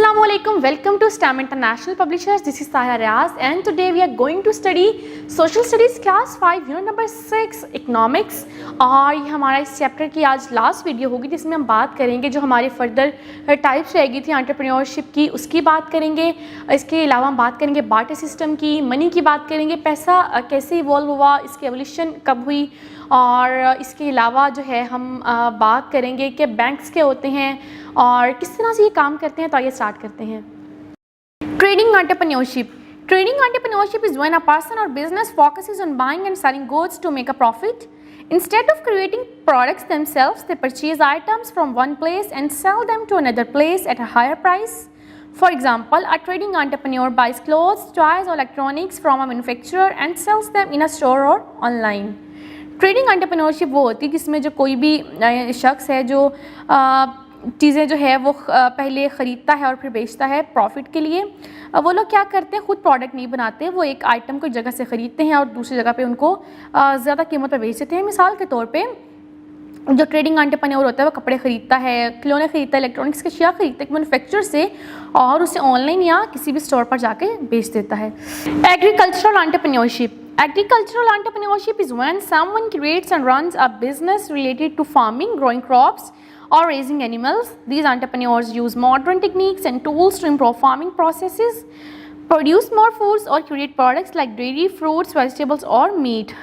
Assalamualaikum, welcome to STEM International Publishers. This is Tahira Riaz and today we are going to study Social Studies Class 5 Unit number 6 Economics। और ये हमारा इस chapter की आज last video होगी जिसमें हम बात करेंगे जो हमारे फर्दर टाइप्स रहेगी थी एंटरप्रेन्योरशिप की, उसकी बात करेंगे। इसके अलावा हम बात करेंगे बार्टर सिस्टम की, मनी की बात करेंगे, पैसा कैसे इवॉल्व हुआ, इसकी एवोल्यूशन कब हुई, और इसके अलावा जो है हम बात करेंगे कि बैंक्स क्या होते हैं और किस तरह से ये काम करते हैं। तो आइए स्टार्ट करते हैं। Trading entrepreneurship. Trading entrepreneurship is when a person or business focuses on buying and selling goods to make a profit. Instead of creating products themselves, they purchase items from one place and sell them to another place at a higher price. For example, a trading entrepreneur buys clothes, toys or electronics from a manufacturer and sells them in a store or online. Trading entrepreneurship वो होती है जिसमें जो कोई भी शख्स है जो चीज़ें जो है वो पहले ख़रीदता है और फिर बेचता है प्रॉफिट के लिए। वो लोग क्या करते हैं, खुद प्रोडक्ट नहीं बनाते, वो एक आइटम को जगह से ख़रीदते हैं और दूसरी जगह पे उनको ज़्यादा कीमत पर बेच देते हैं। मिसाल के तौर पे जो ट्रेडिंग एंटरप्रेन्योर होता है वो कपड़े ख़रीदता है, खिलौने ख़रीदता है, इलेक्ट्रॉनिक्स के अशिया ख़रीदता है मैन्युफैक्चरर से और उसे ऑनलाइन या किसी भी स्टोर पर जाके बेच देता है। Agricultural entrepreneurship. Agricultural entrepreneurship is when someone creates and runs a business related to farming, growing crops, or raising animals. These entrepreneurs use modern techniques and tools to improve farming processes, produce more foods, or create products like dairy, fruits, vegetables, or meat.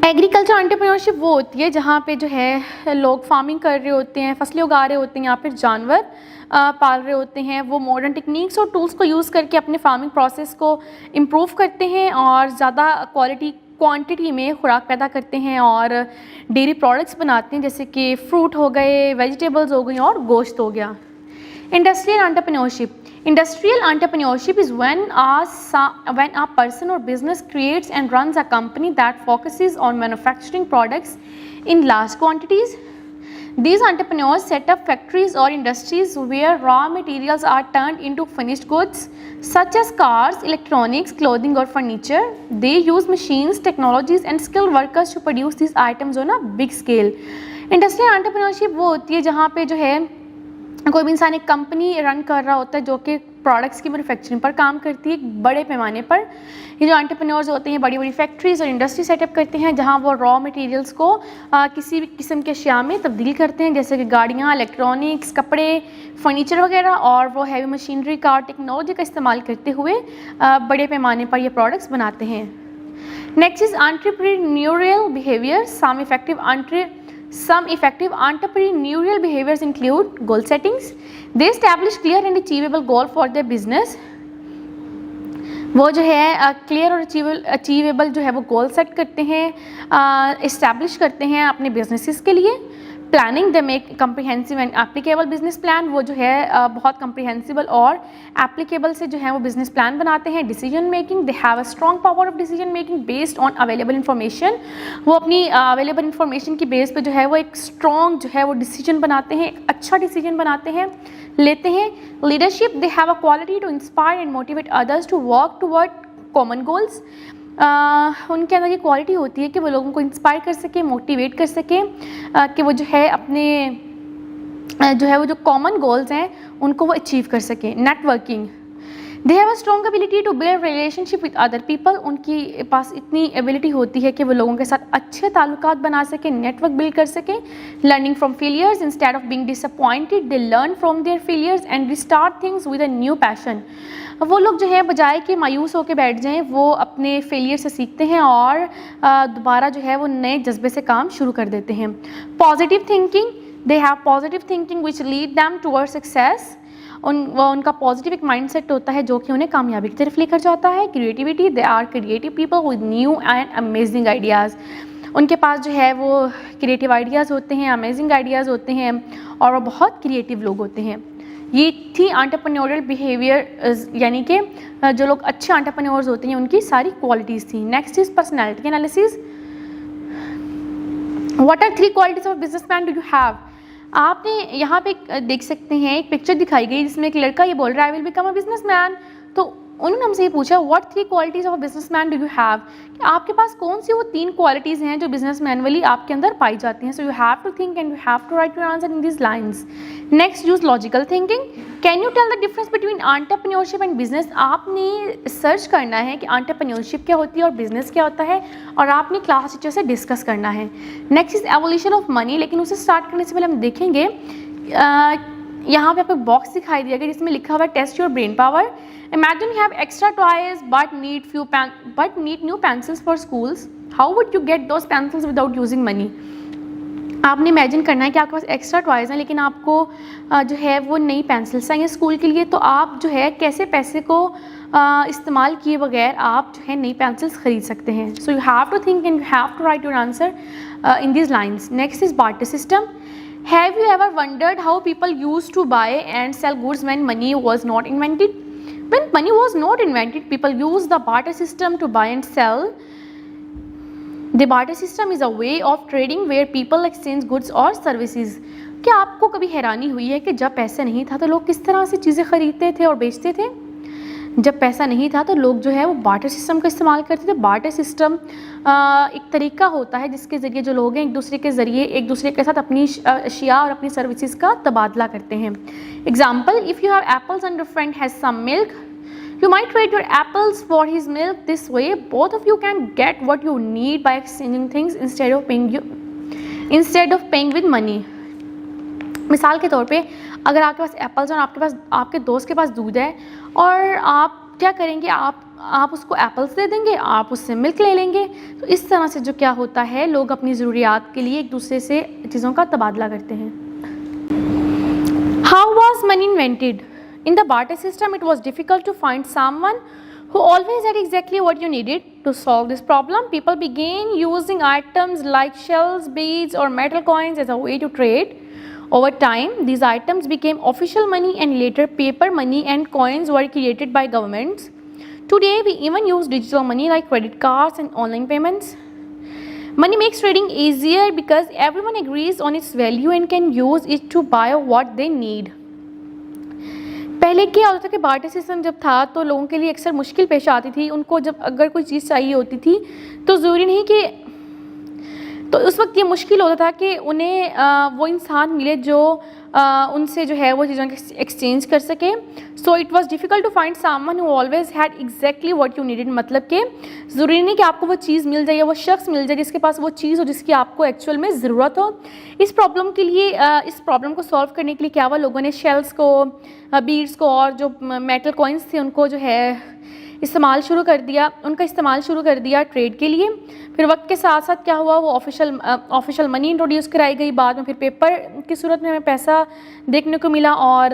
Agriculture entrepreneurship वो होती है जहाँ पे जो है लोग farming कर रहे होते हैं, फसलें उगा रहे होते हैं या फिर जानवर पाल रहे होते हैं। वो मॉडर्न टेक्निक्स और टूल्स को यूज़ करके अपने फार्मिंग प्रोसेस को इम्प्रूव करते हैं और ज़्यादा क्वांटिटी में खुराक पैदा करते हैं और डेयरी प्रोडक्ट्स बनाते हैं जैसे कि फ्रूट हो गए, वेजिटेबल्स हो गई और गोश्त हो गया। Industrial entrepreneurship. Industrial entrepreneurship is when a person or business creates and runs a company that focuses on manufacturing products in large quantities. These entrepreneurs set up factories or industries where raw materials are turned into finished goods such as cars, electronics, clothing or furniture. They use machines, technologies and skilled workers to produce these items on a big scale. Industrial entrepreneurship वो होती है जहाँ पे जो है कोई भी इंसान एक कंपनी रन कर रहा होता है जो कि प्रोडक्ट्स की मैन्युफैक्चरिंग पर काम करती है बड़े पैमाने पर। ये जो एंटरप्रेन्योर्स होते हैं बड़ी बड़ी फैक्ट्रीज और इंडस्ट्री सेटअप करते हैं जहां वो रॉ मटेरियल्स को किसी भी किस्म के अशिया में तब्दील करते हैं जैसे कि गाड़ियां, इलेक्ट्रॉनिक्स, कपड़े, फर्नीचर वगैरह, और वो हैवी मशीनरी का और टेक्नोलॉजी का इस्तेमाल करते हुए बड़े पैमाने पर ये प्रोडक्ट्स बनाते हैं। Next is entrepreneurial behaviour. Some effective entrepreneurial behaviors include goal settings. They establish clear and achievable goal for their business. वो जो है क्लियर और अचीवेबल जो है वो गोल सेट करते हैं, इस्टेब्लिश करते हैं अपने बिजनेसेस के लिए। Planning, they make comprehensive and applicable business plan. वो जो है बहुत कम्प्रिहेंसिबल और एप्लीकेबल से जो है वो बिजनेस प्लान बनाते हैं। Decision making, they have a strong power of decision making based on available information. वो अपनी अवेलेबल इन्फॉर्मेशन की बेस पे जो है वो एक स्ट्रॉन्ग जो है वो डिसीजन बनाते हैं, अच्छा डिसीजन बनाते हैं, लेते हैं। Leadership, they have a quality to inspire and motivate others to work toward common goals. उनके अंदर ये क्वालिटी होती है कि वो लोगों को इंस्पायर कर सके, मोटिवेट कर सके कि वो जो है अपने जो है वो जो कॉमन गोल्स हैं उनको वो अचीव कर सकें। Networking, they have a strong ability to build relationship with other people. उनकी पास इतनी एबिलिटी होती है कि वो लोगों के साथ अच्छे ताल्लुकात बना सकें, नेटवर्क बिल्ड कर सकें। Learning from failures, instead of being disappointed they learn from their failures and restart things with a new passion. वो लोग जो है बजाय कि मायूस होकर बैठ जाएं वो अपने फेलियर से सीखते हैं और दोबारा जो है वो नए जज्बे से काम शुरू कर देते हैं। Positive thinking, they have positive thinking which lead them towards success. उनका पॉजिटिव एक माइंडसेट होता है जो कि उन्हें कामयाबी की तरफ लेकर जाता है। Creativity, they are creative people with new and amazing ideas. उनके पास जो है वो क्रिएटिव आइडियाज़ होते हैं, अमेजिंग आइडियाज़ होते हैं और वो बहुत क्रिएटिव लोग होते हैं। ये थी एंटरप्रेन्योरियल बिहेवियर, यानी कि जो लोग अच्छे एंटरप्रेन्योर्स होते हैं उनकी सारी क्वालिटीज़ थी। Next is personality analysis. What are 3 qualities of businessman do you have. आपने यहाँ पे देख सकते हैं एक पिक्चर दिखाई गई जिसमें एक लड़का ये बोल रहा है I will become a businessman. तो उन्होंने हमसे ये पूछा what 3 qualities of a businessman do you have, कि आपके पास कौन सी वो 3 क्वालिटीज़ हैं जो बिजनेसमैन वाली आपके अंदर पाई जाती हैं. So you have to think and you have to write your answer in this lines. Next, use logical thinking. Can you tell the difference between entrepreneurship and business. आपने सर्च करना है कि एंटरप्रेन्योरशिप क्या होती है और बिजनेस क्या होता है, और आपने क्लास टीचर से डिस्कस करना है. Next is evolution of money. लेकिन उसे स्टार्ट करने से पहले हम देखेंगे यहाँ पे आपको बॉक्स दिखाई दिया गया जिसमें लिखा हुआ है test your brain power. Imagine you have extra toys but need new pencils for schools. How would you get those pencils without using money? आपने इमेजिन करना है कि आपके पास एक्स्ट्रा टॉयज़ हैं लेकिन आपको जो है वो नई पेंसिल्स चाहिए स्कूल के लिए, तो आप जो है कैसे पैसे को इस्तेमाल किए बगैर आप जो है नई पेंसिल्स ख़रीद सकते हैं. So you have to think and you have to write your answer in this lines. Next is barter system. Have you ever wondered how people used to buy and sell goods when money was not invented? When money was not invented, people used the barter system to buy and sell. The barter system is a way of trading where people exchange goods or services. क्या आपको कभी हैरानी हुई है कि जब पैसे नहीं था तो लोग किस तरह से चीज़ें खरीदते थे और बेचते थे? जब पैसा नहीं था तो लोग जो है वो बार्टर सिस्टम का इस्तेमाल करते थे. बार्टर सिस्टम एक तरीका होता है जिसके ज़रिए जो लोग हैं एक दूसरे के ज़रिए एक दूसरे के साथ अपनी अशिया और अपनी सर्विसेज का तबादला करते हैं. Example, if you have apples and your friend has some milk, you might trade your apples for his milk. This way both of you can get what you need by exchanging things instead of paying with money. मिसाल के तौर पे अगर आपके पास apples और आपके दोस्त के पास दूध है और आप क्या करेंगे, आप उसको एप्पल्स दे देंगे, आप उससे मिल्क ले लेंगे. तो इस तरह से जो क्या होता है लोग अपनी ज़रूरियात के लिए एक दूसरे से चीज़ों का तबादला करते हैं. How was money invented? In the barter system, it was difficult to find someone who always had exactly what you needed. To solve this problem, people began using items like shells, beads, or metal coins as a way to trade. Over time, these items became official money, and later paper money and coins were created by governments. Today, we even use digital money like credit cards and online payments. Money makes trading easier because everyone agrees on its value and can use it to buy what they need. पहले क्या होता था कि barter system जब था तो लोगों के लिए अक्सर मुश्किल पेश आती थी. उनको जब अगर कोई चीज़ चाहिए होती थी तो ज़रूरी नहीं कि तो उस वक्त ये मुश्किल होता था कि उन्हें वो इंसान मिले जो उनसे जो है वो चीज़ों एक्सचेंज कर सके. So it was difficult to find someone who always had exactly what you needed. मतलब कि ज़रूरी नहीं कि आपको वो चीज़ मिल जाए या वो शख्स मिल जाए जिसके पास वो चीज़ हो जिसकी आपको एक्चुअल में ज़रूरत हो. इस प्रॉब्लम को सॉल्व करने के लिए क्या हुआ, लोगों ने शेल्स को, बीड्स को और जो मेटल कॉइन्स थे उनको जो है इस्तेमाल शुरू कर दिया ट्रेड के लिए. फिर वक्त के साथ साथ क्या हुआ, वो ऑफिशियल मनी इंट्रोड्यूस कराई गई. बाद में फिर पेपर की सूरत में हमें पैसा देखने को मिला और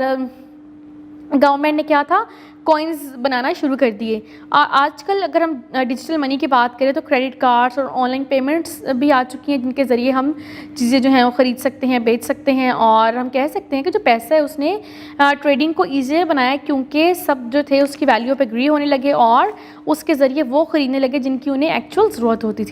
गवर्नमेंट ने क्या था, कॉइन्स बनाना शुरू कर दिए. आजकल अगर हम डिजिटल मनी की बात करें तो क्रेडिट कार्ड्स और ऑनलाइन पेमेंट्स भी आ चुकी हैं जिनके ज़रिए हम चीज़ें जो हैं वो ख़रीद सकते हैं, बेच सकते हैं. और हम कह सकते हैं कि जो पैसा है उसने ट्रेडिंग को ईजी बनाया क्योंकि सब जो थे उसकी वैल्यू पे एग्री होने लगे और उसके ज़रिए वो ख़रीदने लगे जिनकी उन्हें एक्चुअल ज़रूरत होती थी.